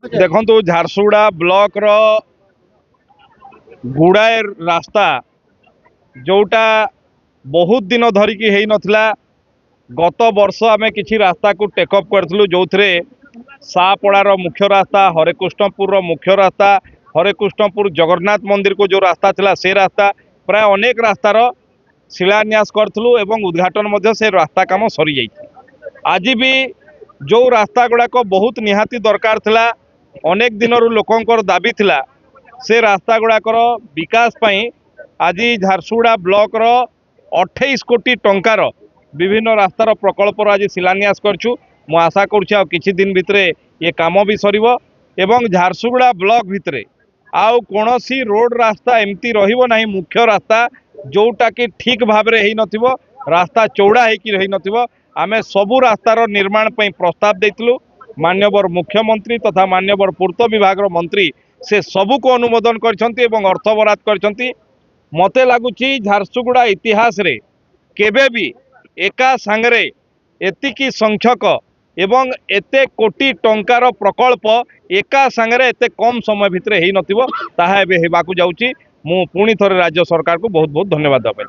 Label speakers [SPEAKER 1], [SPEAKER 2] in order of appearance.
[SPEAKER 1] देखु झारसुगुड़ा ब्लॉक रो गुड़ाए रास्ता जोटा बहुत दिन धरिकी है नथिला। गत वर्ष आम कि रास्ता को टेकअप करूँ जो थे सापड़ार मुख्य रास्ता हरेकृष्णपुर मुख्य रास्ता हरेकृष्णपुर जगन्नाथ मंदिर को जो रास्ता थिला से रास्ता प्राय अनेक रास्तार शिलान्यास करूँ एवं उद्घाटन से रास्ता काम सरी जाइए। आज भी जो रास्ता गुड़ाक बहुत निहाती दरकार थिला अनेक दिन लोकंर दाबी थिला से रास्ता गुड़ाकर विकास पई आज झारसुगुड़ा ब्लॉक रो 28 कोटी टंकार विभिन्न रास्तार प्रकल्पर आज शिलान्यास करछु। मु आशा करुछि किछि दिन भितरे ये काम भी सरिबो एवं झारसुगुड़ा ब्लॉक भितरे आउ कोनोसी रोड रास्ता एमती रहिबो नाही मुख्य रास्ता जोटा कि ठीक भाव रे हेई नथिबो रास्ता चौड़ा हेकी रही नथिबो। आमे सबु रास्तार निर्माण पई प्रस्ताव देइतलु मान्यवर मुख्यमंत्री तथा मान्यवर पूर्त विभाग मंत्री से सबू को अनुमोदन करछंती एवं अर्थ बराद करछंती। मते लागुची झारसुगुड़ा इतिहास रे केबे भी एका सांगरे एतिकी संख्यक एवं एते कोटी टंकार प्रकल्प एका सांगरे एते कम समय भितरे हेई नथिबो ताहा एबे हेबाकू जाउची। मु पुणी थरे राज्य सरकार को बहुत बहुत धन्यवाद देबे।